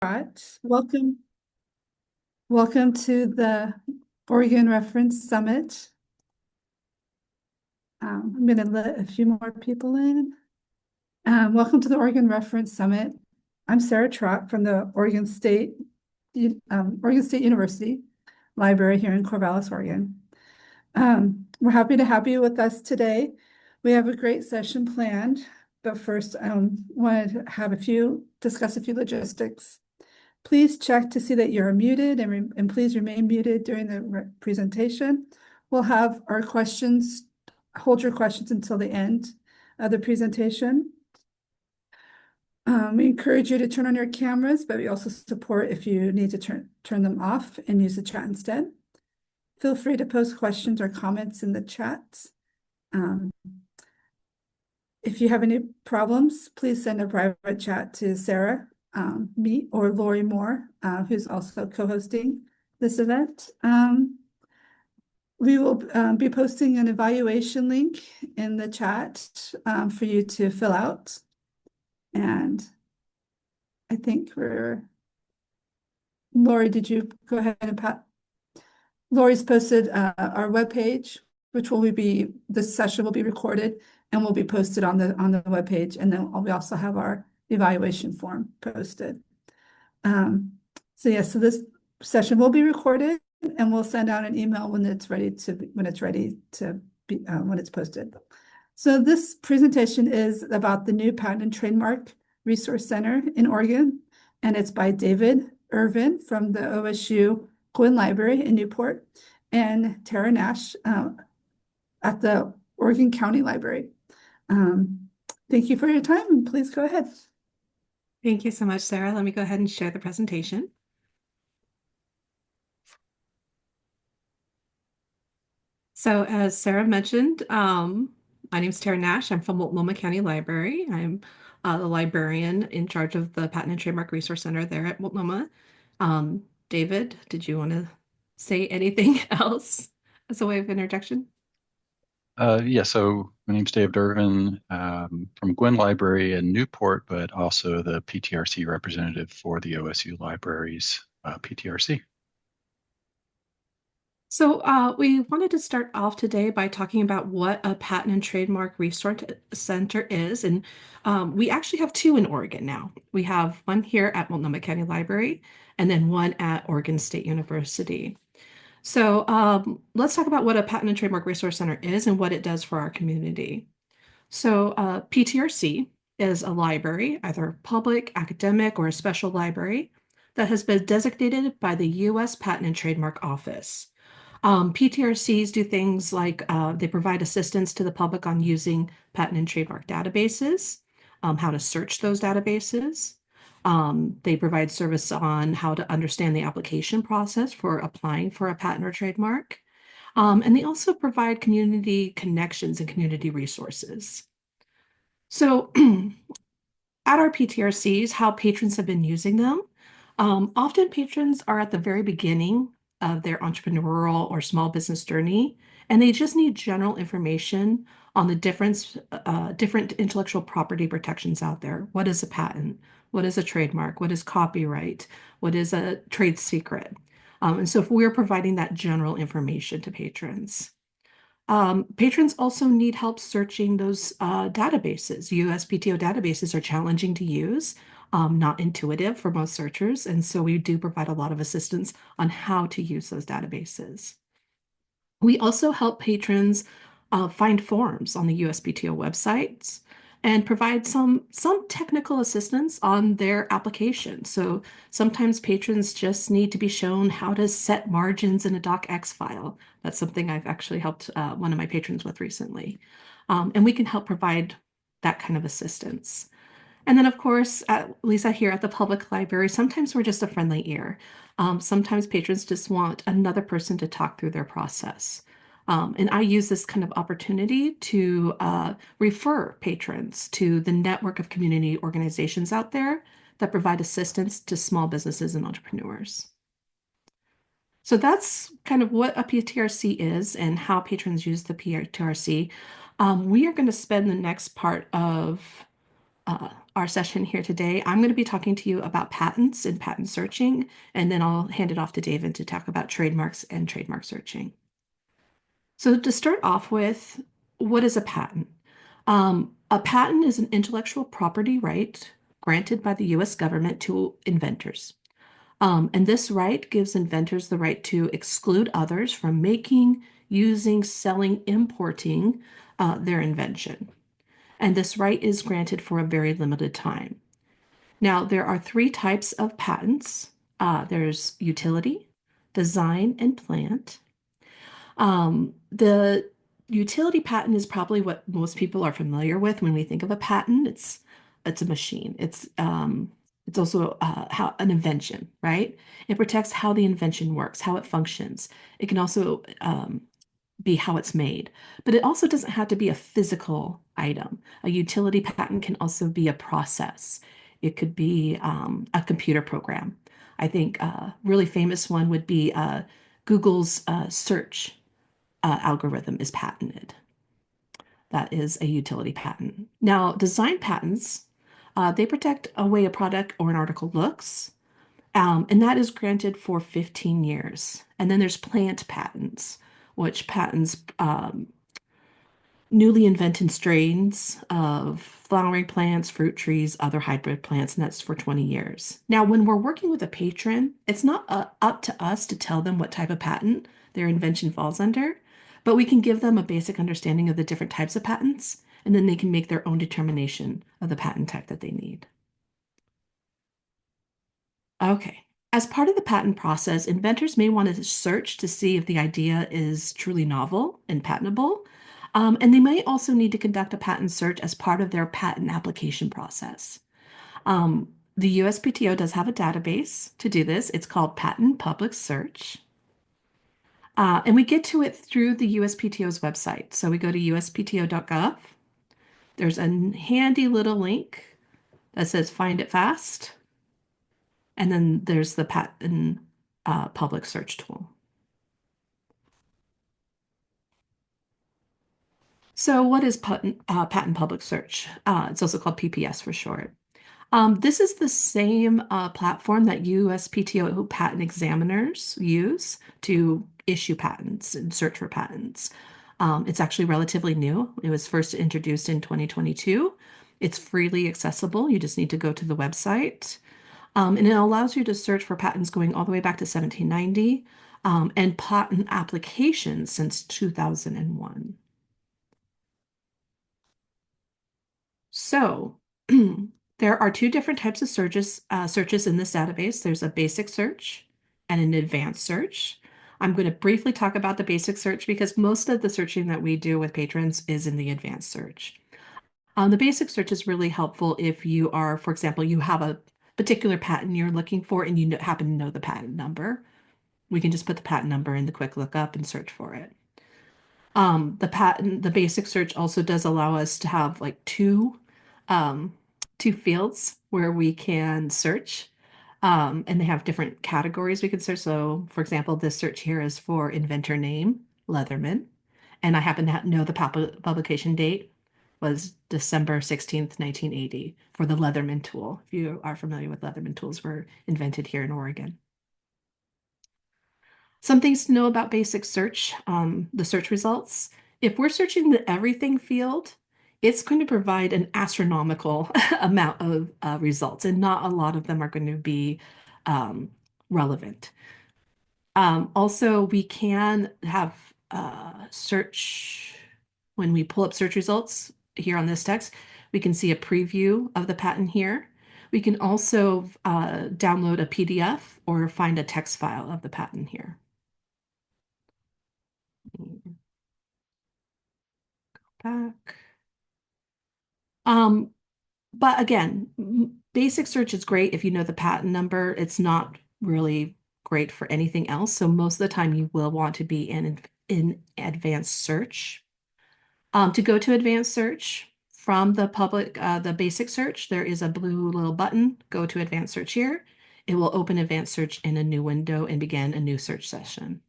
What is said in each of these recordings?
Right. Welcome to the Oregon Reference Summit. I'm going to let a few more people in. Welcome to the Oregon Reference Summit. I'm Sarah Trott from the Oregon State University Library here in Corvallis, Oregon. We're happy to have you with us today. We have a great session planned, but first I wanted to discuss a few logistics. Please check to see that you're muted and please remain muted during the presentation. We'll have our questions, hold your questions until the end of the presentation. We encourage you to turn on your cameras, but we also support if you need to turn them off and use the chat instead. Feel free to post questions or comments in the chat. If you have any problems, please send a private chat to Sarah, me, or Lori Moore, who's also co-hosting this event. We will be posting an evaluation link in the chat for you to fill out. And I think Lori, did you go ahead and Lori's posted our webpage, this session will be recorded and will be posted on the webpage. And then we also have our evaluation form posted. So this session will be recorded and we'll send out an email when it's posted. So this presentation is about the new Patent and Trademark Resource Center in Oregon, and it's by David Irvin from the OSU Guin Library in Newport and Tara Nash at the Oregon County Library. Thank you for your time, and please go ahead. Thank you so much, Sarah. Let me go ahead and share the presentation. So as Sarah mentioned, my name is Tara Nash. I'm from Multnomah County Library. I'm the librarian in charge of the Patent and Trademark Resource Center there at Multnomah. David, did you want to say anything else as a way of introduction? So my name's David Irvin from Guin Library in Newport, but also the PTRC representative for the OSU Libraries PTRC. So we wanted to start off today by talking about what a Patent and Trademark Resource Center is. And we actually have two in Oregon now. We have one here at Multnomah County Library and then one at Oregon State University. So let's talk about what a Patent and Trademark Resource Center is and what it does for our community. So PTRC is a library, either public, academic, or a special library that has been designated by the U.S. Patent and Trademark Office. PTRCs do things like they provide assistance to the public on using patent and trademark databases, how to search those databases. They provide service on how to understand the application process for applying for a patent or trademark. And they also provide community connections and community resources. So at our PTRCs, how patrons have been using them. Often patrons are at the very beginning of their entrepreneurial or small business journey, and they just need general information on the different intellectual property protections out there. What is a patent? What is a trademark? What is copyright? What is a trade secret? And so if we're providing that general information to patrons. Patrons also need help searching those databases. USPTO databases are challenging to use, not intuitive for most searchers, and so we do provide a lot of assistance on how to use those databases. We also help patrons find forms on the USPTO websites and provide some technical assistance on their application. So sometimes patrons just need to be shown how to set margins in a docx file. That's something I've actually helped one of my patrons with recently. And we can help provide that kind of assistance. And then, of course, at least here at the public library, sometimes we're just a friendly ear. Sometimes patrons just want another person to talk through their process. And I use this kind of opportunity to refer patrons to the network of community organizations out there that provide assistance to small businesses and entrepreneurs. So that's kind of what a PTRC is and how patrons use the PTRC. We are going to spend the next part of our session here today. I'm going to be talking to you about patents and patent searching, and then I'll hand it off to David to talk about trademarks and trademark searching. So to start off with, what is a patent? A patent is an intellectual property right granted by the US government to inventors. And this right gives inventors the right to exclude others from making, using, selling, importing their invention. And this right is granted for a very limited time. Now, there are three types of patents. There's utility, design, and plant. The utility patent is probably what most people are familiar with when we think of a patent. It's a machine. It's also how an invention, right? It protects how the invention works, how it functions. It can also be how it's made, but it also doesn't have to be a physical item. A utility patent can also be a process. It could be a computer program. I think a really famous one would be Google's search algorithm is patented. That is a utility patent. Now, design patents, they protect a way a product or an article looks, and that is granted for 15 years. And then there's plant patents, which patents newly invented strains of flowering plants, fruit trees, other hybrid plants, and that's for 20 years. Now, when we're working with a patron, it's not up to us to tell them what type of patent their invention falls under, but we can give them a basic understanding of the different types of patents, and then they can make their own determination of the patent type that they need. Okay. As part of the patent process, inventors may want to search to see if the idea is truly novel and patentable. And they may also need to conduct a patent search as part of their patent application process. The USPTO does have a database to do this. It's called Patent Public Search. And we get to it through the USPTO's website. So we go to uspto.gov. There's a handy little link that says Find It Fast. And then there's the patent public search tool. So what is patent public search? It's also called PPS for short. This is the same platform that USPTO patent examiners use to issue patents and search for patents. It's actually relatively new. It was first introduced in 2022. It's freely accessible. You just need to go to the website. And it allows you to search for patents going all the way back to 1790 and patent applications since 2001. So there are two different types of searches in this database. There's a basic search and an advanced search. I'm going to briefly talk about the basic search because most of the searching that we do with patrons is in the advanced search. The basic search is really helpful if you are, for example, you have a particular patent you're looking for and you happen to know the patent number. We can just put the patent number in the quick lookup and search for it. The basic search also does allow us to have like two fields where we can search. And they have different categories we can search. So for example, this search here is for inventor name, Leatherman. And I happen to know the publication date was December 16th, 1980 for the Leatherman tool. If you are familiar with Leatherman tools, were invented here in Oregon. Some things to know about basic search, the search results. If we're searching the everything field, it's going to provide an astronomical amount of results, and not a lot of them are going to be relevant. Also, we can have search, when we pull up search results here on this text, we can see a preview of the patent here. We can also download a PDF or find a text file of the patent here. Go back. But again, basic search is great if you know the patent number. It's not really great for anything else. So most of the time you will want to be in advanced search. To go to advanced search from the basic search, there is a blue little button, go to advanced search here. It will open advanced search in a new window and begin a new search session.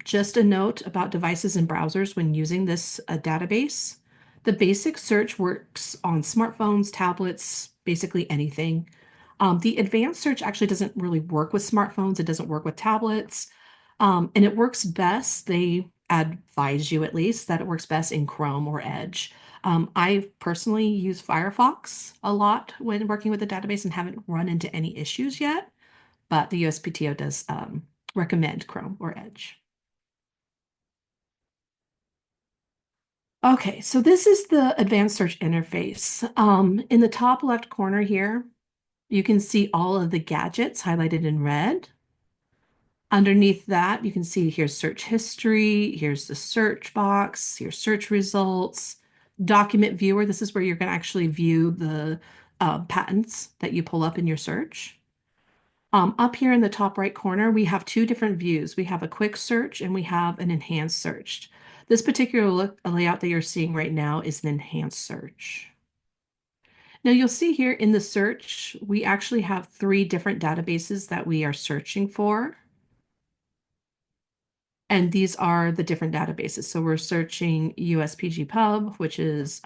Just a note about devices and browsers when using this database. The basic search works on smartphones, tablets, basically anything. The advanced search actually doesn't really work with smartphones. It doesn't work with tablets. And it works best, they advise you at least, that it works best in Chrome or Edge. I personally use Firefox a lot when working with the database and haven't run into any issues yet, but the USPTO does recommend Chrome or Edge. Okay, so this is the advanced search interface. In the top left corner here, you can see all of the gadgets highlighted in red. Underneath that, you can see here's search history, here's the search box, here's search results, document viewer. This is where you're going to actually view the patents that you pull up in your search. Up here in the top right corner, we have two different views. We have a quick search and we have an enhanced search. This particular layout that you're seeing right now is an enhanced search. Now you'll see here in the search, we actually have three different databases that we are searching for. And these are the different databases. So we're searching USPG Pub, which is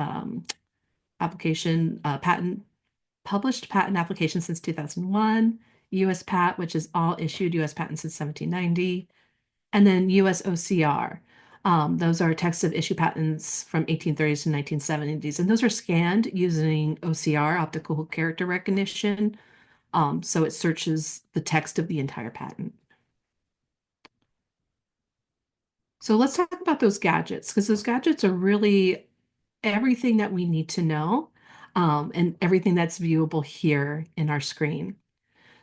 published patent application since 2001, USPAT, which is all issued US patents since 1790, and then USOCR. Those are text of issue patents from 1830s to 1970s, and those are scanned using OCR, optical character recognition. So it searches the text of the entire patent. So let's talk about those gadgets, because those gadgets are really everything that we need to know, and everything that's viewable here in our screen.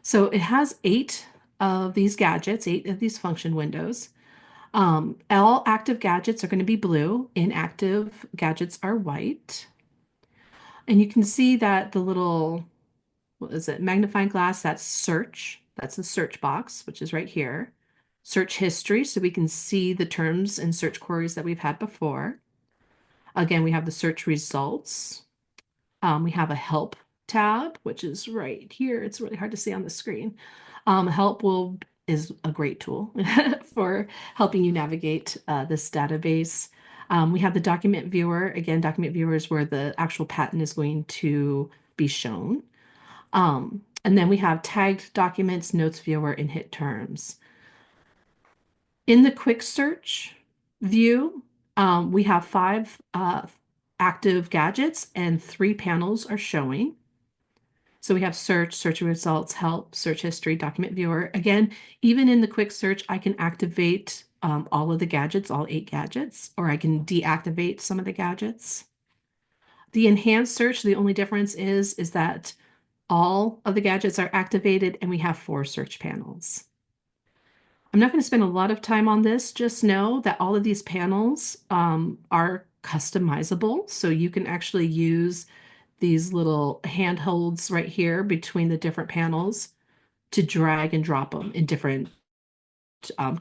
So it has 8 of these gadgets, 8 of these function windows. All active gadgets are going to be blue. Inactive gadgets are white. And you can see that the little, what is it, magnifying glass, that's search. That's the search box, which is right here. Search history, so we can see the terms and search queries that we've had before. Again, we have the search results. We have a help tab, which is right here. It's really hard to see on the screen. Help is a great tool for helping you navigate this database. We have the document viewer. Again, document viewer is where the actual patent is going to be shown. And then we have tagged documents, notes viewer, and hit terms. In the quick search view, we have 5 active gadgets and 3 panels are showing. So we have search, search results, help, search history, document viewer. Again, even in the quick search, I can activate all of the gadgets, all 8 gadgets, or I can deactivate some of the gadgets. The enhanced search, the only difference is that all of the gadgets are activated and we have 4 search panels. I'm not going to spend a lot of time on this. Just know that all of these panels are customizable. So you can actually use these little handholds right here between the different panels to drag and drop them in different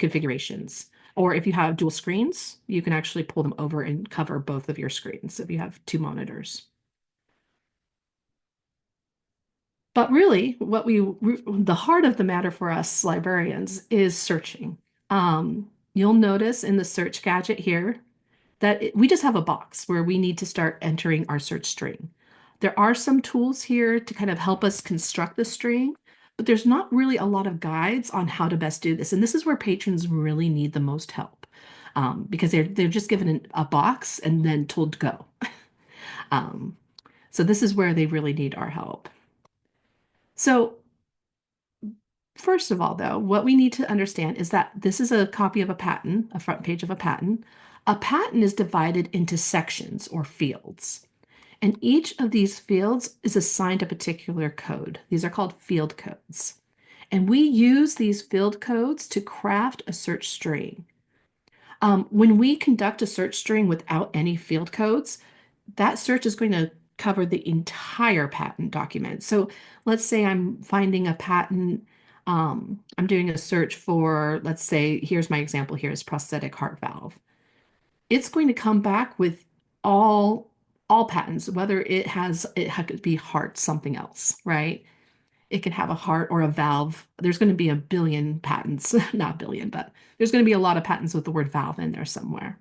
configurations. Or if you have dual screens, you can actually pull them over and cover both of your screens if you have 2 monitors. But really, the heart of the matter for us librarians is searching. You'll notice in the search gadget here that we just have a box where we need to start entering our search string. There are some tools here to kind of help us construct the string, but there's not really a lot of guides on how to best do this. And this is where patrons really need the most help, because they're just given a box and then told to go. So this is where they really need our help. So first of all, though, what we need to understand is that this is a copy of a patent, a front page of a patent. A patent is divided into sections or fields, and each of these fields is assigned a particular code. These are called field codes, and we use these field codes to craft a search string. When we conduct a search string without any field codes, that search is going to cover the entire patent document. So let's say I'm finding a patent. I'm doing a search for, let's say, here's my example here is prosthetic heart valve. It's going to come back with all patents, whether it could be heart something else, right? It can have a heart or a valve. There's going to be a billion patents, not billion, but there's going to be a lot of patents with the word valve in there somewhere.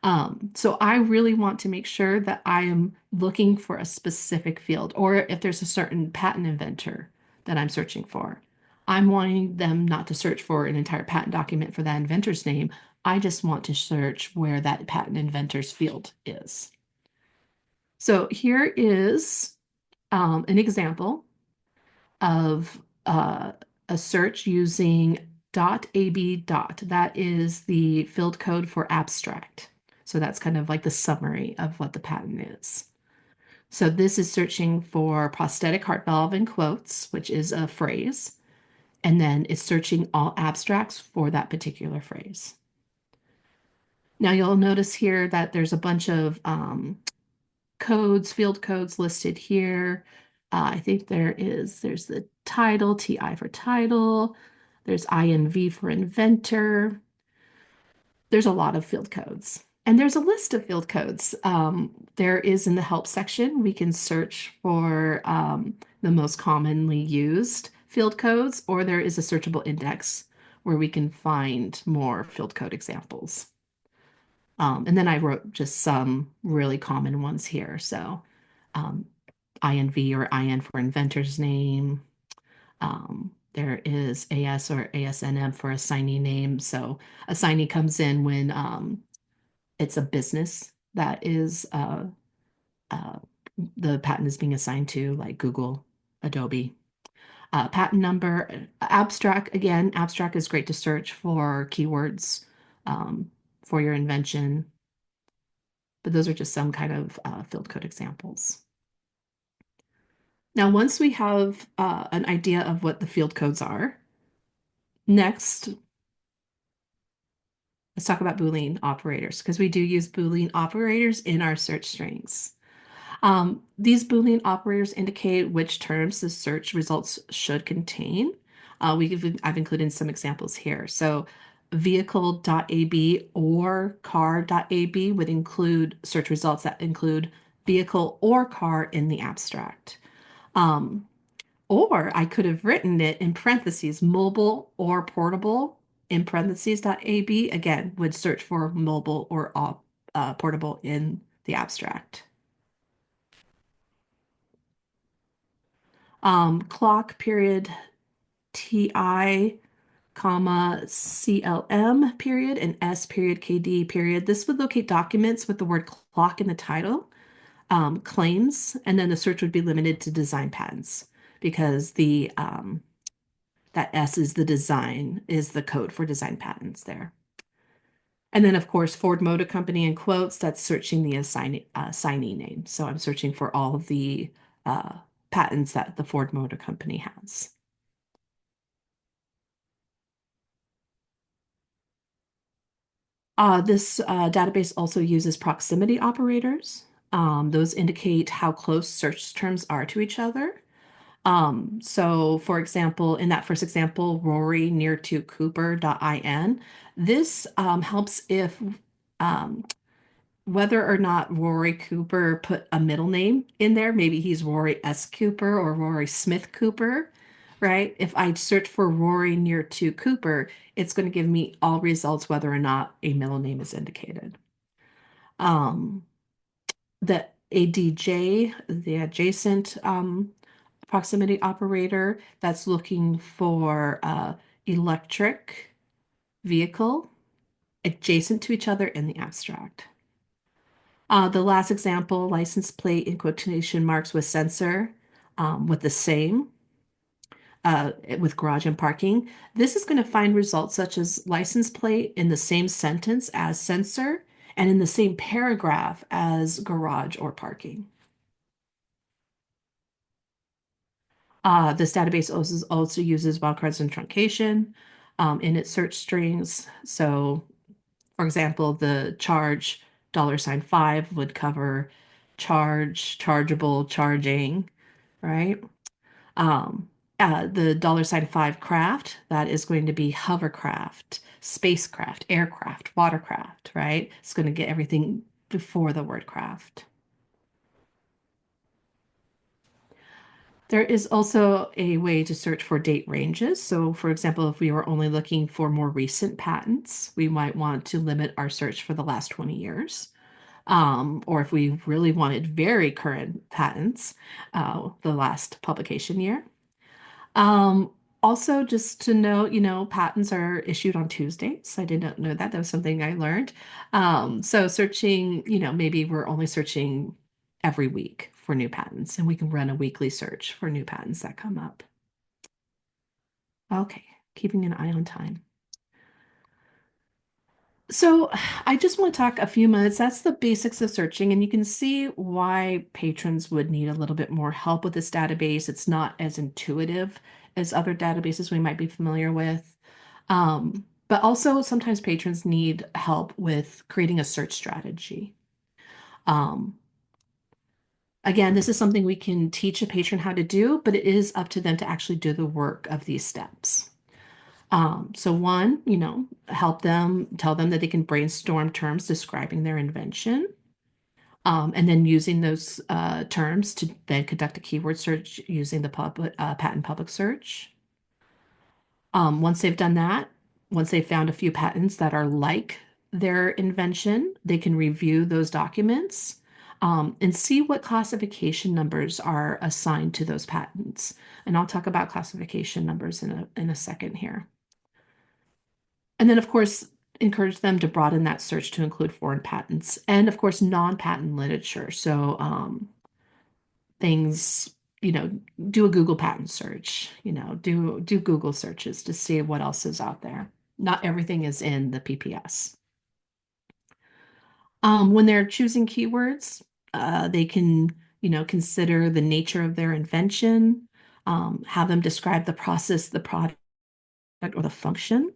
So I really want to make sure that I am looking for a specific field, or if there's a certain patent inventor that I'm searching for. I'm wanting them not to search for an entire patent document for that inventor's name. I just want to search where that patent inventor's field is. So here is an example of a search using .ab. That is the field code for abstract. So that's kind of like the summary of what the patent is. So this is searching for prosthetic heart valve in quotes, which is a phrase, and then it's searching all abstracts for that particular phrase. Now you'll notice here that there's a bunch of codes, field codes listed here. I think there's the title, TI for title. There's INV for inventor. There's a lot of field codes. And there's a list of field codes. There is in the help section, we can search for the most commonly used field codes, or there is a searchable index where we can find more field code examples. And then I wrote just some really common ones here. So INV or IN for inventor's name. There is AS or ASNM for assignee name. So assignee comes in when it's a business that is the patent is being assigned to, like Google, Adobe. Patent number, abstract, again, abstract is great to search for keywords for your invention. But those are just some kind of field code examples. Now, once we have an idea of what the field codes are, next, let's talk about Boolean operators, because we do use Boolean operators in our search strings. These Boolean operators indicate which terms the search results should contain. I've included some examples here. So vehicle.ab or car.ab would include search results that include vehicle or car in the abstract. Or I could have written it in parentheses, mobile or portable in parentheses .ab, again, would search for mobile or portable in the abstract. Clock period TI, comma, CLM period, and S period KD period. This would locate documents with the word clock in the title, claims, and then the search would be limited to design patents because that S is the design, is the code for design patents there. And then, of course, Ford Motor Company in quotes, that's searching the assignee name. So I'm searching for all of the patents that the Ford Motor Company has. This database also uses proximity operators. Those indicate how close search terms are to each other. So for example, in that first example, Rory near to Cooper.in, this helps if whether or not Rory Cooper put a middle name in there, maybe he's Rory S. Cooper or Rory Smith Cooper, right? If I search for Rory near to Cooper, it's going to give me all results whether or not a middle name is indicated. The ADJ, the adjacent proximity operator, that's looking for electric vehicle adjacent to each other in the abstract. The last example, license plate in quotation marks with sensor with the same, with garage and parking. This is going to find results such as license plate in the same sentence as sensor and in the same paragraph as garage or parking. This database also uses wildcards and truncation in its search strings. So, for example, the charge $5 would cover charge, chargeable, charging, right? The $5 craft, that is going to be hovercraft, spacecraft, aircraft, watercraft, right? It's going to get everything before the word craft. There is also a way to search for date ranges. So, for example, if we were only looking for more recent patents, we might want to limit our search for the last 20 years. Or if we really wanted very current patents, the last publication year. Um, Also, just to note, patents are issued on Tuesdays. I did not know that. That was something I learned. So searching, maybe we're only searching every week for new patents, and we can run a weekly search for new patents that come up. Okay, keeping an eye on time. So I just want to talk a few minutes. That's the basics of searching, and you can see why patrons would need a little bit more help with this database. It's not as intuitive as other databases we might be familiar with. But also sometimes patrons need help with creating a search strategy. Um, Again, this is something we can teach a patron how to do, but it is up to them to actually do the work of these steps. So one, help them, tell them that they can brainstorm terms describing their invention, and then using those terms to then conduct a keyword search using the patent public search. Once they've done that, once they've found a few patents that are like their invention, they can review those documents, and see what classification numbers are assigned to those patents. And I'll talk about classification numbers in a second here. And then, of course, encourage them to broaden that search to include foreign patents and, of course, non-patent literature. So things, you know, do a Google patent search, do Google searches to see what else is out there. Not everything is in the PPS. When they're choosing keywords, they can, consider the nature of their invention, have them describe the process, the product, or the function.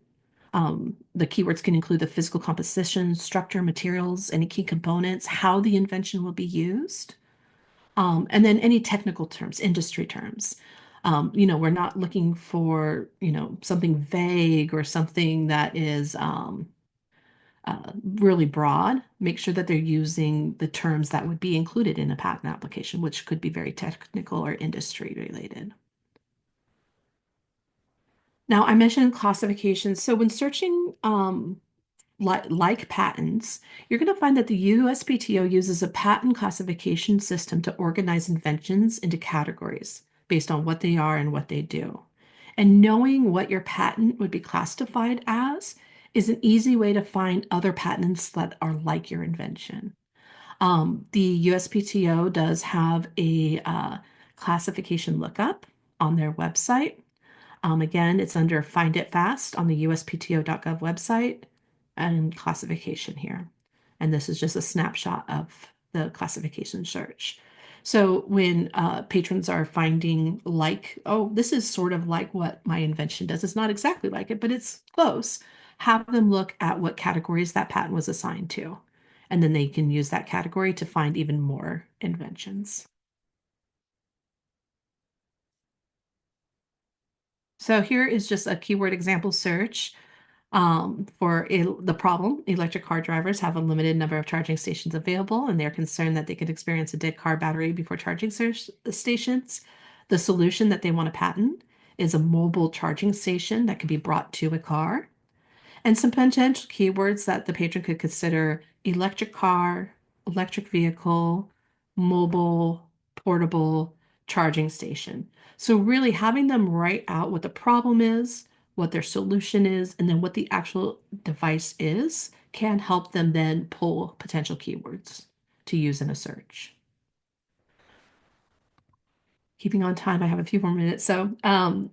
The keywords can include the physical composition, structure, materials, any key components, how the invention will be used, and then any technical terms, industry terms. We're not looking for, something vague or something that is really broad. Make sure that they're using the terms that would be included in a patent application, which could be very technical or industry related. Now, I mentioned classifications. So when searching like patents, you're going to find that the USPTO uses a patent classification system to organize inventions into categories based on what they are and what they do. And knowing what your patent would be classified as is an easy way to find other patents that are like your invention. The USPTO does have a classification lookup on their website. Again, it's under Find It Fast on the USPTO.gov website and classification here. And this is just a snapshot of the classification search. So when patrons are finding oh, this is sort of like what my invention does. It's not exactly like it, but it's close. Have them look at what categories that patent was assigned to. And then they can use that category to find even more inventions. So here is just a keyword example search for the problem. Electric car drivers have a limited number of charging stations available, and they're concerned that they could experience a dead car battery before charging stations. The solution that they want to patent is a mobile charging station that can be brought to a car. And some potential keywords that the patron could consider: electric car, electric vehicle, mobile, portable, charging station. So really having them write out what the problem is, what their solution is, and then what the actual device is can help them then pull potential keywords to use in a search. Keeping on time, I have a few more minutes. So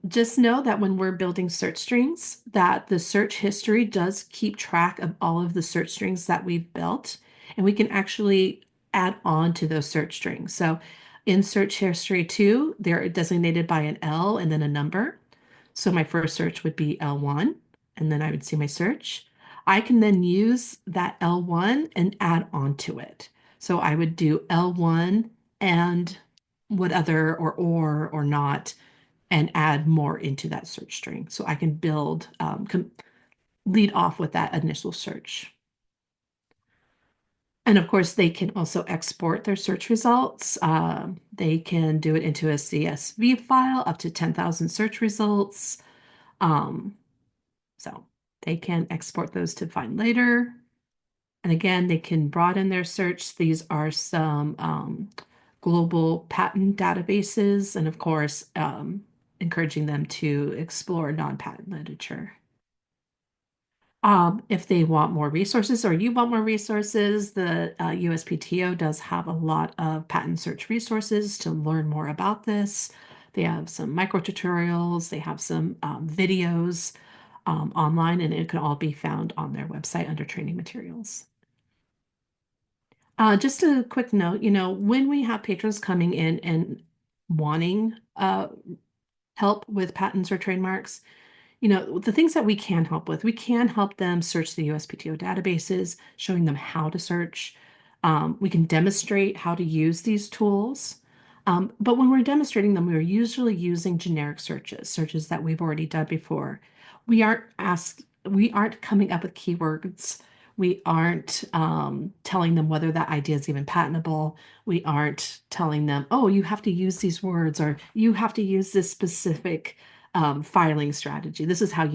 just know that when we're building search strings, that the search history does keep track of all of the search strings that we've built, and we can actually add on to those search strings. So in search history too, they're designated by an L and then a number. So my first search would be L1, and then I would see my search. I can then use that L1 and add on to it. So I would do L1 and what other or not, and add more into that search string. So I can build, lead off with that initial search. And of course, they can also export their search results. They can do it into a CSV file, up to 10,000 search results. Um, so they can export those to find later. And again, they can broaden their search. These are some global patent databases, and of course, encouraging them to explore non-patent literature. If they want more resources or you want more resources, the USPTO does have a lot of patent search resources to learn more about this. They have some micro tutorials, they have some videos online, and it can all be found on their website under training materials. Just a quick note, when we have patrons coming in and wanting help with patents or trademarks, the things that we can help with, we can help them search the USPTO databases, showing them how to search. We can demonstrate how to use these tools. But when we're demonstrating them, we're usually using generic searches that we've already done before. We aren't coming up with keywords. We aren't telling them whether that idea is even patentable. We aren't telling them, oh, you have to use these words or you have to use this specific filing strategy. This is how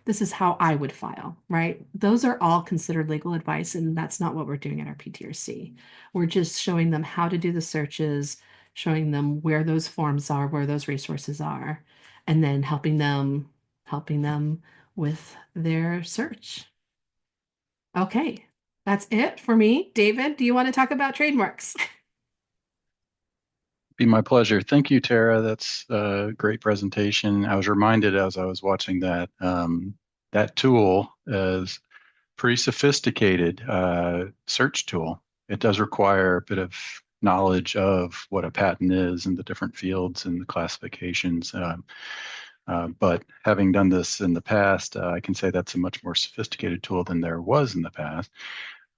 this is how I would file, right? Those are all considered legal advice, and that's not what we're doing at our PTRC. We're just showing them how to do the searches, showing them where those forms are, where those resources are, and then helping them with their search. Okay, that's it for me. David, do you want to talk about trademarks? Be my pleasure. Thank you, Tara. That's a great presentation. I was reminded as I was watching that that tool is pretty sophisticated search tool. It does require a bit of knowledge of what a patent is and the different fields and the classifications. But having done this in the past, I can say that's a much more sophisticated tool than there was in the past.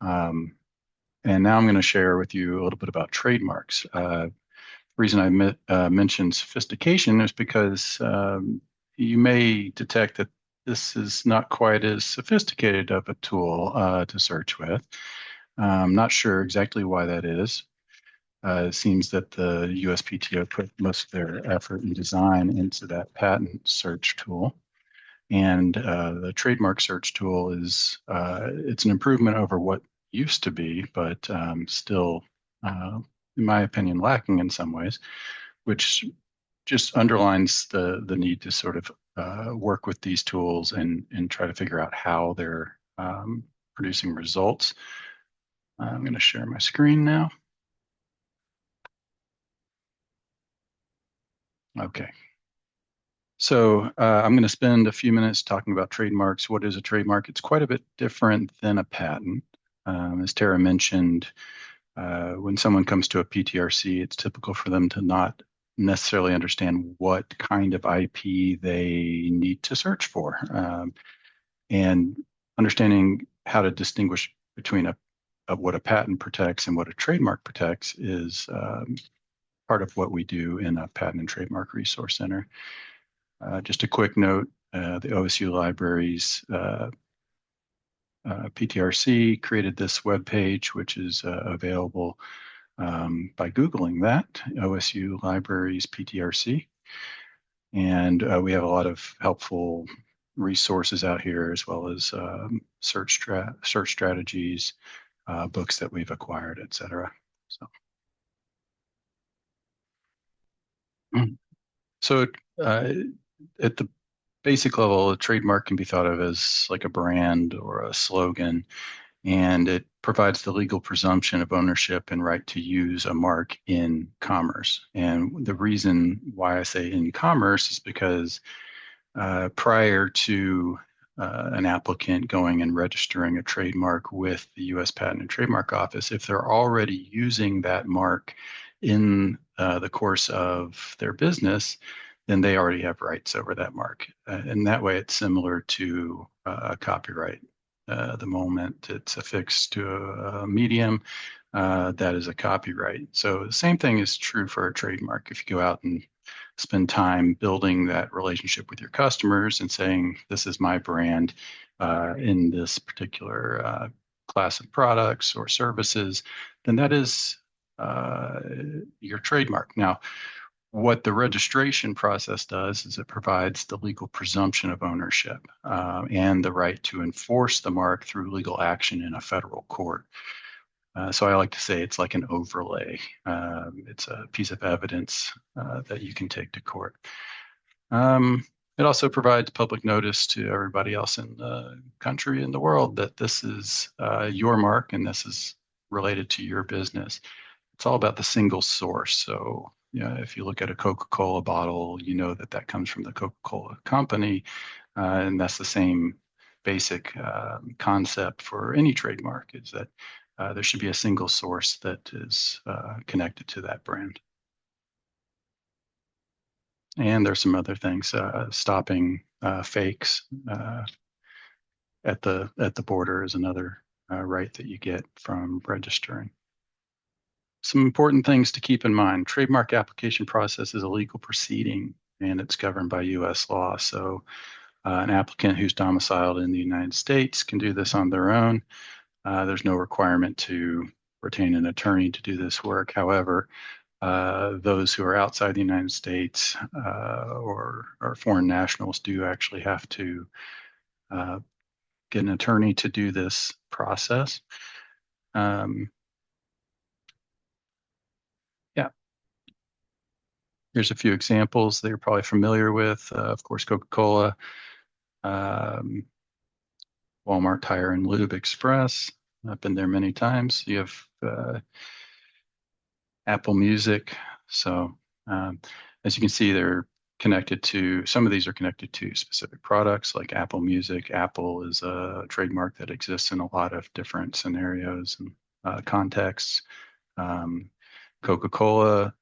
Um, and now I'm going to share with you a little bit about trademarks. The reason I mentioned sophistication is because you may detect that this is not quite as sophisticated of a tool to search with. I'm not sure exactly why that is. It seems that the USPTO put most of their effort and design into that patent search tool. And the trademark search tool it's an improvement over what used to be, but still, in my opinion, lacking in some ways, which just underlines the need to sort of work with these tools and try to figure out how they're producing results. I'm going to share my screen now. Okay. So I'm going to spend a few minutes talking about trademarks. What is a trademark? It's quite a bit different than a patent. As Tara mentioned, when someone comes to a PTRC, it's typical for them to not necessarily understand what kind of IP they need to search for. And understanding how to distinguish between what a patent protects and what a trademark protects is part of what we do in a Patent and Trademark Resource Center. Just a quick note, the OSU Libraries PTRC created this webpage, which is available by Googling that, OSU Libraries PTRC. And we have a lot of helpful resources out here, as well as search strategies, books that we've acquired, et cetera. So at the basic level, a trademark can be thought of as like a brand or a slogan, and it provides the legal presumption of ownership and right to use a mark in commerce. And the reason why I say in commerce is because prior to an applicant going and registering a trademark with the U.S. Patent and Trademark Office, if they're already using that mark in the course of their business, then they already have rights over that mark. And that way it's similar to a copyright. The moment it's affixed to a medium, that is a copyright. So the same thing is true for a trademark. If you go out and spend time building that relationship with your customers and saying, this is my brand in this particular class of products or services, then that is your trademark. Now, what the registration process does is it provides the legal presumption of ownership and the right to enforce the mark through legal action in a federal court. So I like to say it's like an overlay. It's a piece of evidence that you can take to court. It also provides public notice to everybody else in the country and the world that this is your mark and this is related to your business. It's all about the single source. So, if you look at a Coca-Cola bottle, you know that that comes from the Coca-Cola company, and that's the same basic concept for any trademark, is that there should be a single source that is connected to that brand. And there's some other things, stopping fakes at the border is another right that you get from registering. Some important things to keep in mind. Trademark application process is a legal proceeding and it's governed by U.S. law. So an applicant who's domiciled in the United States can do this on their own. There's no requirement to retain an attorney to do this work. However, those who are outside the United States or foreign nationals do actually have to get an attorney to do this process. Here's a few examples that you're probably familiar with. Of course, Coca-Cola, Walmart Tire and Lube Express. I've been there many times. You have Apple Music. So as you can see, they're connected to, some of these are connected to specific products like Apple Music. Apple is a trademark that exists in a lot of different scenarios and contexts. Coca-Cola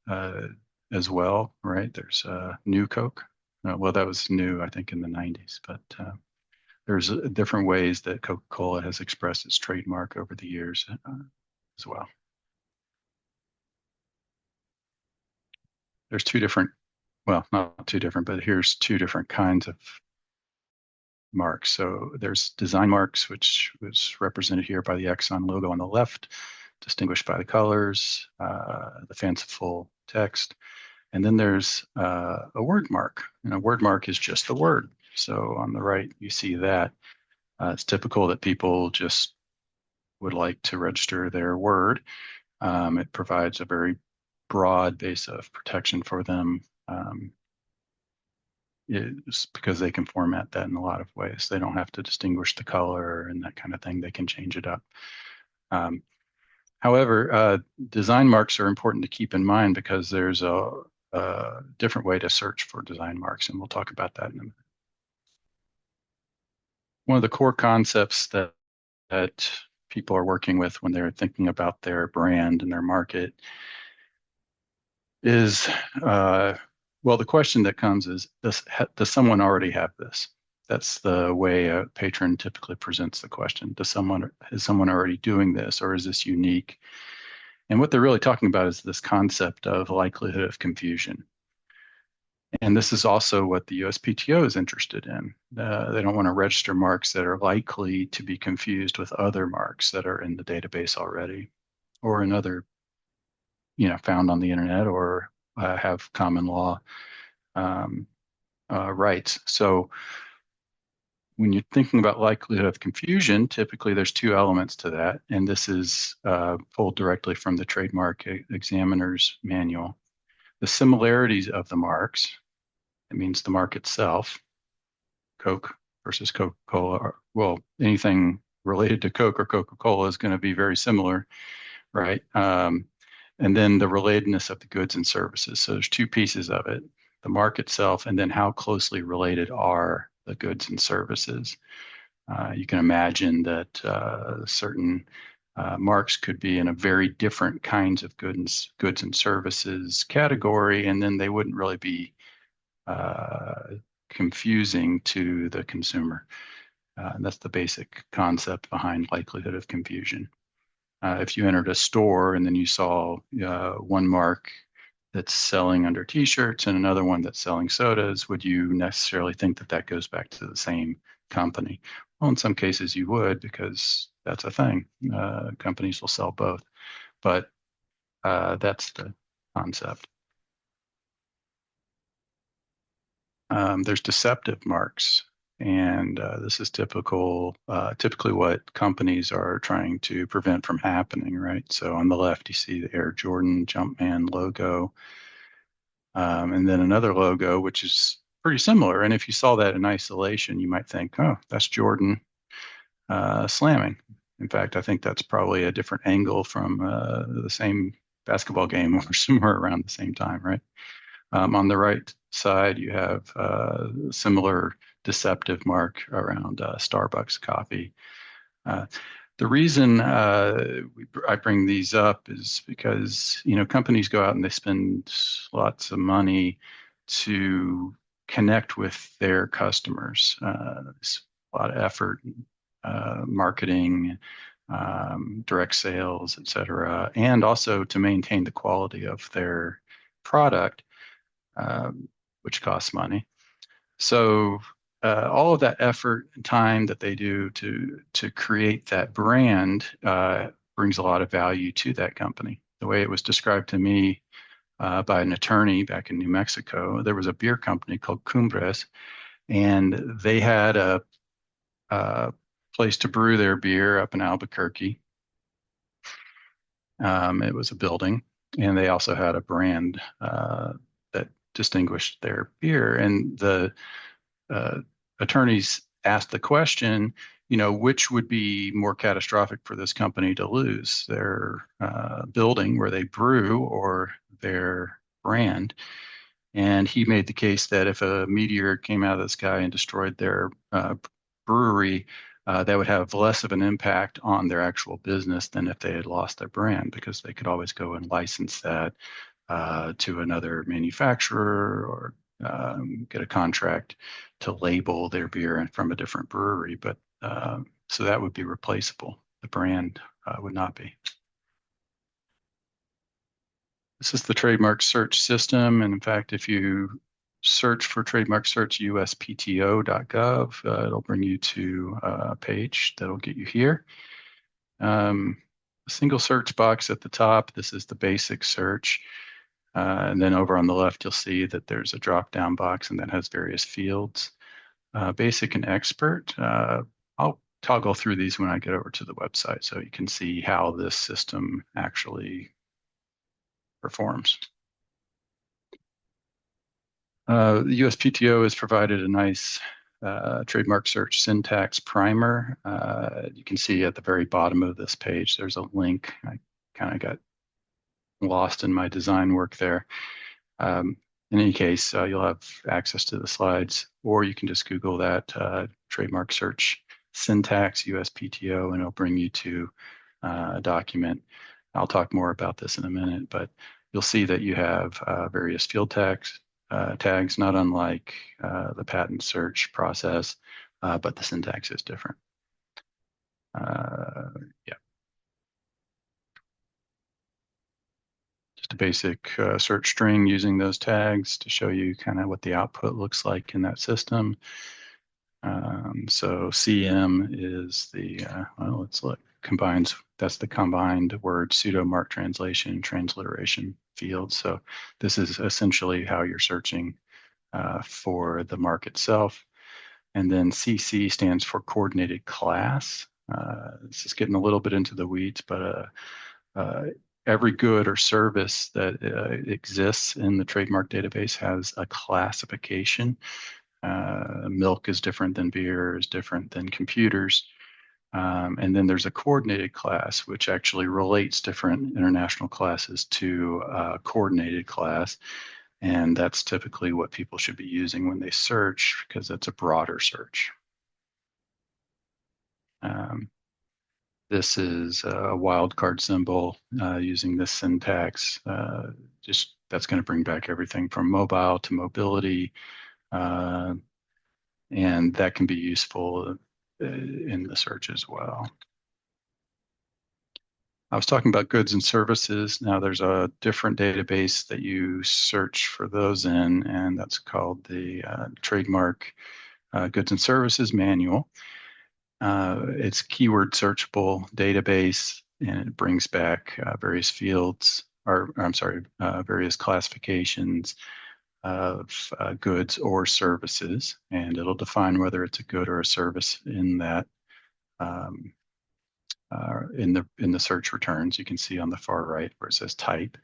as well, right? There's New Coke. Well, that was new, I think, in the 90s, but there's different ways that Coca-Cola has expressed its trademark over the years as well. There's two different, well, not two different, but here's two different kinds of marks. So there's design marks, which was represented here by the Exxon logo on the left, distinguished by the colors, the fanciful text. And then there's a word mark, and a word mark is just the word. So on the right, you see that. It's typical that people just would like to register their word. It provides a very broad base of protection for them. It's because they can format that in a lot of ways. They don't have to distinguish the color and that kind of thing. They can change it up. However, design marks are important to keep in mind because there's a different way to search for design marks, and we'll talk about that in a minute. One of the core concepts that people are working with when they're thinking about their brand and their market is, well, the question that comes is, does someone already have this? That's the way a patron typically presents the question. Is someone already doing this, or is this unique? And what they're really talking about is this concept of likelihood of confusion. And this is also what the USPTO is interested in. They don't want to register marks that are likely to be confused with other marks that are in the database already, or in other, found on the internet, or have common law rights. So when you're thinking about likelihood of confusion, typically there's two elements to that, and this is pulled directly from the Trademark Examiner's Manual. The similarities of the marks, it means the mark itself, Coke versus Coca-Cola, well, anything related to Coke or Coca-Cola is going to be very similar, right? And then the relatedness of the goods and services. So there's two pieces of it, the mark itself, and then how closely related are the goods and services. You can imagine that certain marks could be in a very different kinds of goods and services category, and then they wouldn't really be confusing to the consumer. That's the basic concept behind likelihood of confusion. If you entered a store and then you saw one mark that's selling under t-shirts and another one that's selling sodas, would you necessarily think that that goes back to the same company? Well, in some cases you would, because that's a thing. Companies will sell both, but that's the concept. There's deceptive marks, and this is typically what companies are trying to prevent from happening, right? So on the left, you see the Air Jordan Jumpman logo, and then another logo, which is pretty similar. And if you saw that in isolation, you might think, oh, that's Jordan slamming. In fact, I think that's probably a different angle from the same basketball game or somewhere around the same time, right? On the right side, you have a similar deceptive mark around Starbucks coffee. The reason I bring these up is because, companies go out and they spend lots of money to connect with their customers. It's a lot of effort, marketing, direct sales, et cetera, and also to maintain the quality of their product, which costs money. So all of that effort and time that they do to create that brand brings a lot of value to that company. The way it was described to me by an attorney back in New Mexico, there was a beer company called Cumbres, and they had a place to brew their beer up in Albuquerque. It was a building, and they also had a brand that distinguished their beer. And the attorneys asked the question, which would be more catastrophic for this company to lose, their building where they brew or their brand? And he made the case that if a meteor came out of the sky and destroyed their brewery, that would have less of an impact on their actual business than if they had lost their brand, because they could always go and license that to another manufacturer or get a contract to label their beer from a different brewery. But so that would be replaceable. The brand would not be. This is the trademark search system. And in fact, if you search for trademark search uspto.gov, it'll bring you to a page that'll get you here. A single search box at the top. This is the basic search. And then over on the left, you'll see that there's a drop-down box and that has various fields. Basic and expert. I'll toggle through these when I get over to the website so you can see how this system actually performs. The USPTO has provided a nice trademark search syntax primer. You can see at the very bottom of this page, there's a link. I kind of got lost in my design work there. In any case, you'll have access to the slides, or you can just Google that trademark search syntax USPTO, and it'll bring you to a document. I'll talk more about this in a minute, but you'll see that you have various field tags, not unlike the patent search process, but the syntax is different. Yeah. Just a basic search string using those tags to show you kind of what the output looks like in that system. So CM is the, well, let's look, that's the combined word pseudo mark translation transliteration field. So this is essentially how you're searching for the mark itself. And then CC stands for coordinated class. This is getting a little bit into the weeds, but every good or service that exists in the trademark database has a classification. Milk is different than beer, is different than computers. And then there's a coordinated class, which actually relates different international classes to a coordinated class. And that's typically what people should be using when they search, because it's a broader search. This is a wildcard symbol using this syntax. Just that's going to bring back everything from mobile to mobility. And that can be useful in the search as well. I was talking about goods and services. Now there's a different database that you search for those in, and that's called the Trademark Goods and Services Manual. It's keyword searchable database, and it brings back various fields, or I'm sorry, various classifications of goods or services, and it'll define whether it's a good or a service in that um, in the search returns. You can see on the far right where it says type.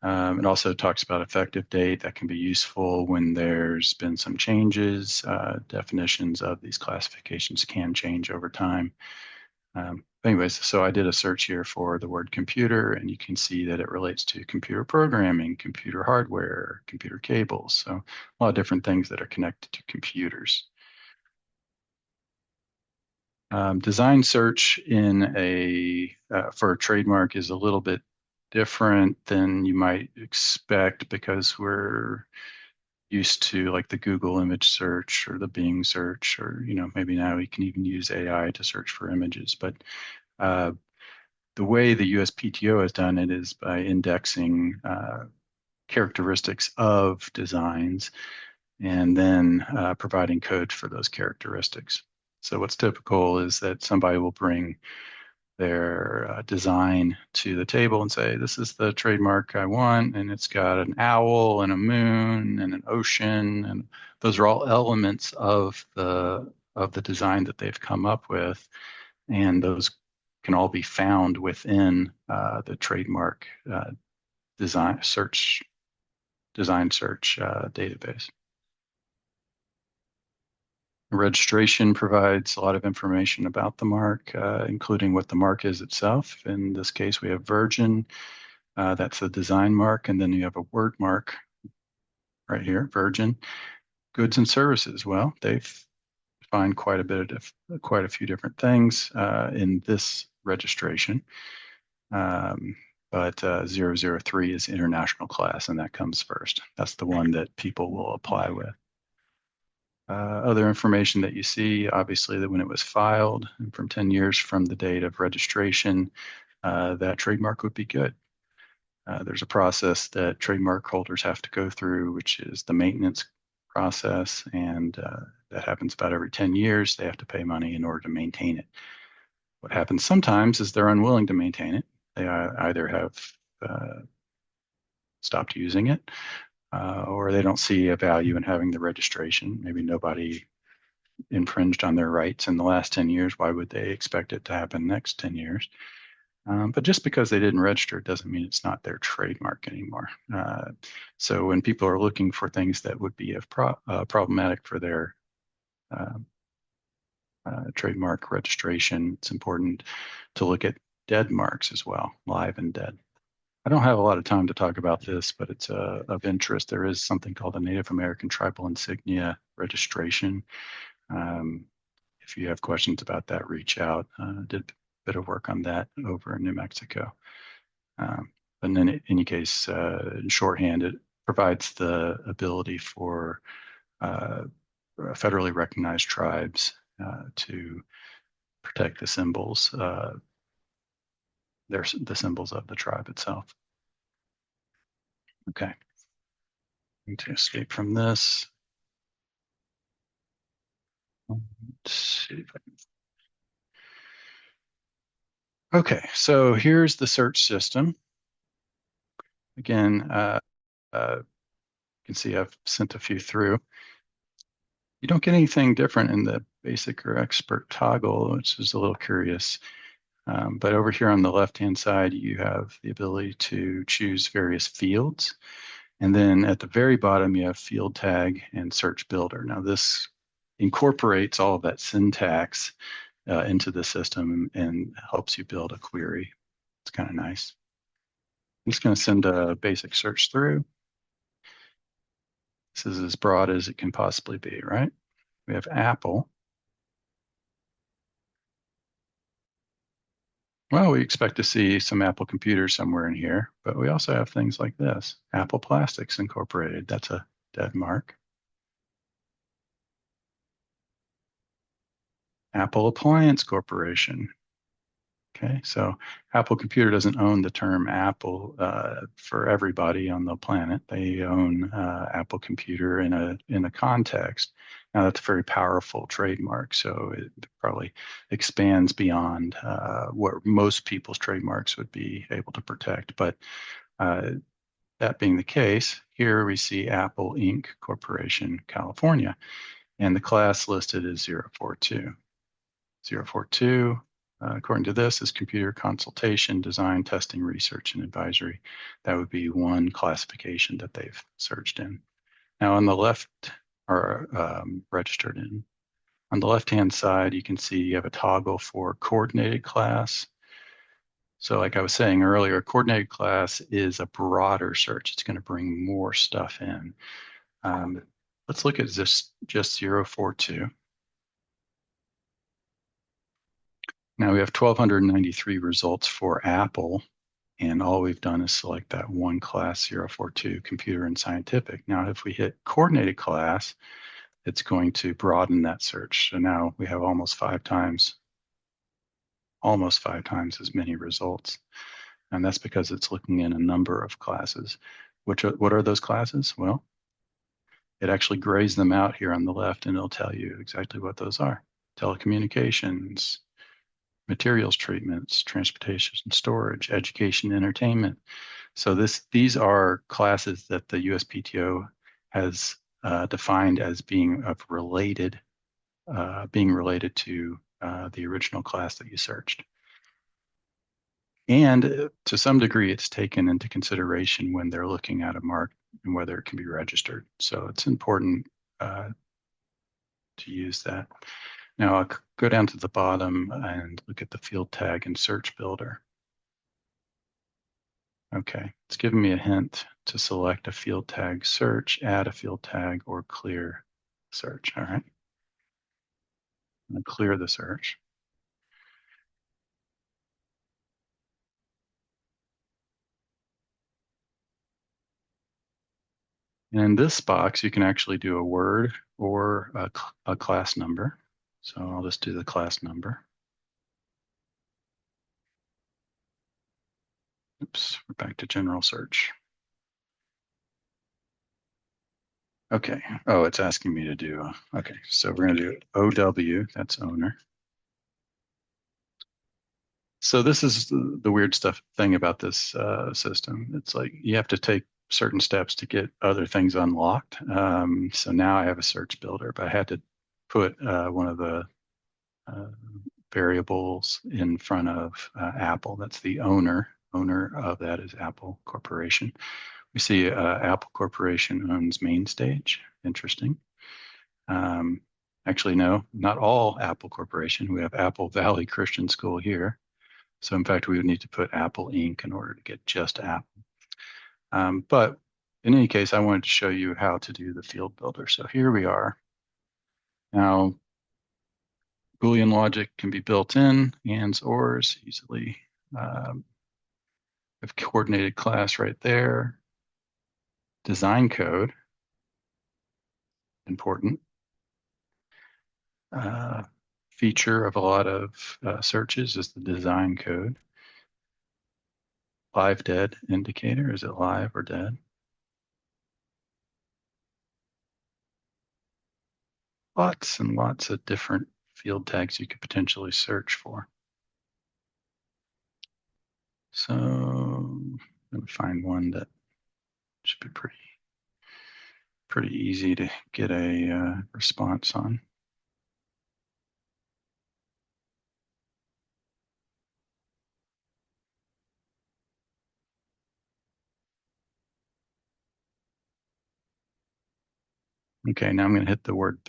It also talks about effective date. That can be useful when there's been some changes. Definitions of these classifications can change over time. Anyways, so I did a search here for the word computer, and you can see that it relates to computer programming, computer hardware, computer cables. So a lot of different things that are connected to computers. Design search for a trademark is a little bit different than you might expect because we're used to like the Google image search or the Bing search, or maybe now we can even use AI to search for images. But the way the USPTO has done it is by indexing characteristics of designs and then providing code for those characteristics. So what's typical is that somebody will bring their design to the table and say, this is the trademark I want, and it's got an owl and a moon and an ocean, and those are all elements of the design that they've come up with, and those can all be found within the trademark design search database. Registration provides a lot of information about the mark, including what the mark is itself. In this case, we have Virgin. That's a design mark. And then you have a word mark right here, Virgin. Goods and services. Well, they've defined quite a few different things in this registration. But 003 is international class, and that comes first. That's the one that people will apply with. Other information that you see, obviously, that when it was filed and from 10 years from the date of registration, that trademark would be good. There's a process that trademark holders have to go through, which is the maintenance process, and that happens about every 10 years. They have to pay money in order to maintain it. What happens sometimes is they're unwilling to maintain it. They either have stopped using it, or they don't see a value in having the registration. Maybe nobody infringed on their rights in the last 10 years. Why would they expect it to happen next 10 years? But just because they didn't register, it doesn't mean it's not their trademark anymore. So when people are looking for things that would be problematic for their trademark registration, it's important to look at dead marks as well, live and dead. I don't have a lot of time to talk about this, but it's of interest. There is something called a Native American Tribal Insignia registration. If you have questions about that, reach out. Did a bit of work on that over in New Mexico. But in any case, in shorthand, it provides the ability for federally recognized tribes to protect the symbols, the symbols of the tribe itself. Okay. Need to escape from this. Let's see if I can. Okay, so here's the search system. Again, you can see I've sent a few through. You don't get anything different in the basic or expert toggle, which is a little curious. But over here on the left-hand side, you have the ability to choose various fields. And then at the very bottom, you have field tag and search builder. Now this incorporates all of that syntax into the system and helps you build a query. It's kind of nice. I'm just going to send a basic search through. This is as broad as it can possibly be, right? We have Apple. Well, we expect to see some Apple computers somewhere in here, but we also have things like this. Apple Plastics Incorporated. That's a dead mark. Apple Appliance Corporation. Okay, so Apple Computer doesn't own the term Apple for everybody on the planet. They own Apple Computer in a context. Now that's a very powerful trademark, so it probably expands beyond what most people's trademarks would be able to protect. But that being the case, here we see Apple Inc. Corporation, California, and the class listed is 042. 042, according to this, is computer consultation, design, testing, research, and advisory. That would be one classification that they've searched in. Now on the left, or registered in. On the left-hand side, you can see you have a toggle for coordinated class. So like I was saying earlier, coordinated class is a broader search. It's going to bring more stuff in. Let's look at this just 042. Now we have 1,293 results for Apple, and all we've done is select that one class 042, computer and scientific. Now, if we hit coordinated class, it's going to broaden that search. So now we have almost five times as many results. And that's because it's looking in a number of classes. What are those classes? Well, it actually grays them out here on the left, and it'll tell you exactly what those are. Telecommunications, materials treatments, transportation and storage, education, entertainment. So these are classes that the USPTO has defined as being related to the original class that you searched. And to some degree, it's taken into consideration when they're looking at a mark and whether it can be registered. So it's important to use that. Now I'll go down to the bottom and look at the field tag and search builder. Okay, it's giving me a hint to select a field tag search, add a field tag, or clear search. All right, I'm going to clear the search. And in this box, you can actually do a word or a class number. So I'll just do the class number. Oops, we're back to general search. Okay, oh, it's asking me to do, okay, so we're gonna do OW, that's owner. So this is the weird thing about this system. It's like you have to take certain steps to get other things unlocked. So now I have a search builder, but I had to put one of the variables in front of Apple. That's the owner. Owner of that is Apple Corporation. We see Apple Corporation owns MainStage. Interesting. Actually, no, not all Apple Corporation. We have Apple Valley Christian School here. So in fact, we would need to put Apple Inc. in order to get just Apple. But in any case, I wanted to show you how to do the field builder. So here we are. Now, Boolean logic can be built in, ands, ors easily. I've coordinated class right there. Design code, important. Feature of a lot of searches is the design code. Live dead indicator, is it live or dead? Lots and lots of different field tags you could potentially search for. So I'm going to find one that should be pretty easy to get a response on. Okay, now I'm going to hit the word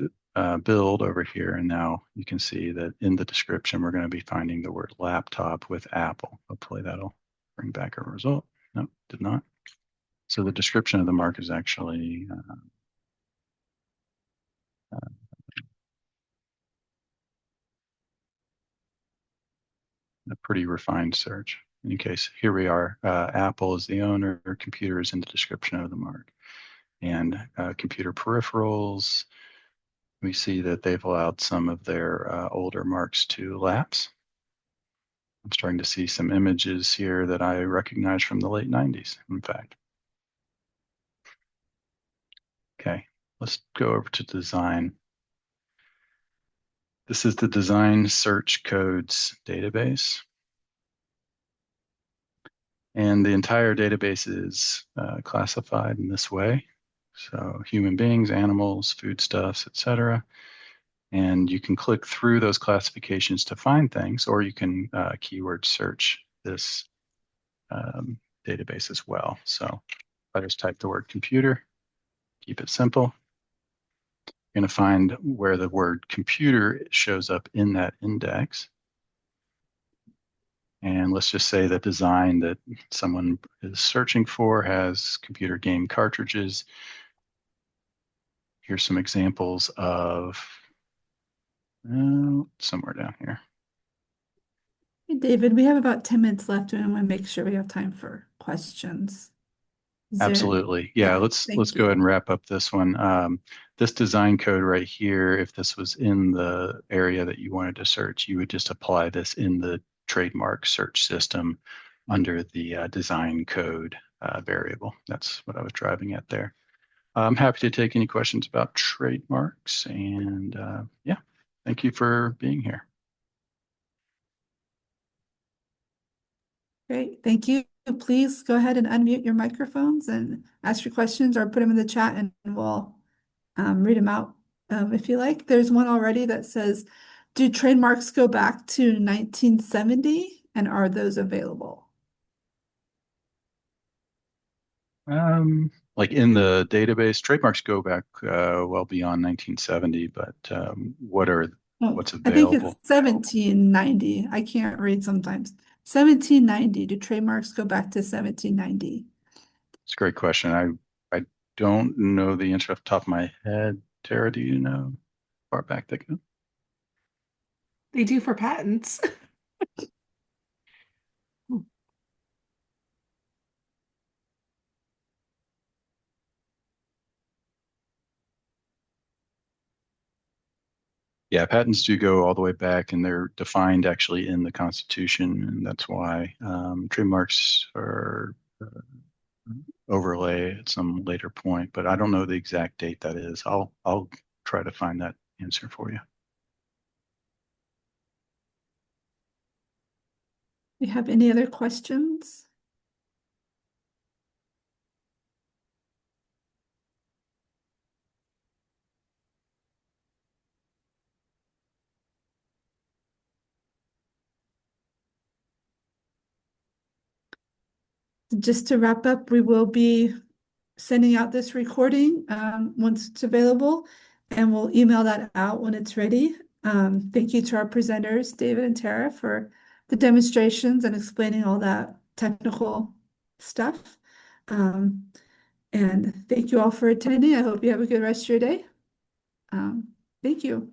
build over here, and now you can see that in the description we're going to be finding the word laptop with Apple. Hopefully that'll bring back a result. Nope, did not. So the description of the mark is actually a pretty refined search. In any case, here we are. Apple is the owner, computer is in the description of the mark. And computer peripherals, we see that they've allowed some of their older marks to lapse. I'm starting to see some images here that I recognize from the late 90s, in fact. Okay, let's go over to design. This is the design search codes database. And the entire database is classified in this way. So human beings, animals, foodstuffs, etc. And you can click through those classifications to find things, or you can keyword search this database as well. So I just type the word computer, keep it simple. You're going to find where the word computer shows up in that index. And let's just say the design that someone is searching for has computer game cartridges. Here's some examples of somewhere down here. Hey, David, we have about 10 minutes left and I want to make sure we have time for questions. Absolutely. Yeah, let's thank go ahead you. and wrap up this one. This design code right here, if this was in the area that you wanted to search, you would just apply this in the trademark search system under the design code variable. That's what I was driving at there. I'm happy to take any questions about trademarks, and yeah, thank you for being here. Great, thank you. Please go ahead and unmute your microphones and ask your questions or put them in the chat and we'll read them out if you like. There's one already that says, do trademarks go back to 1970 and are those available? Like in the database, trademarks go back well beyond 1970, but what's I think it's available? 1790. I can't read sometimes. 1790. Do trademarks go back to 1790? It's a great question. I don't know the answer off the top of my head. Tara, do you know far back they go? They do for patents. Yeah, patents do go all the way back, and they're defined actually in the Constitution, and that's why trademarks are overlay at some later point. But I don't know the exact date that is. I'll try to find that answer for you. Do you have any other questions? Just to wrap up, we will be sending out this recording once it's available, and we'll email that out when it's ready. Thank you to our presenters, David and Tara, for the demonstrations and explaining all that technical stuff. And thank you all for attending. I hope you have a good rest of your day. Thank you.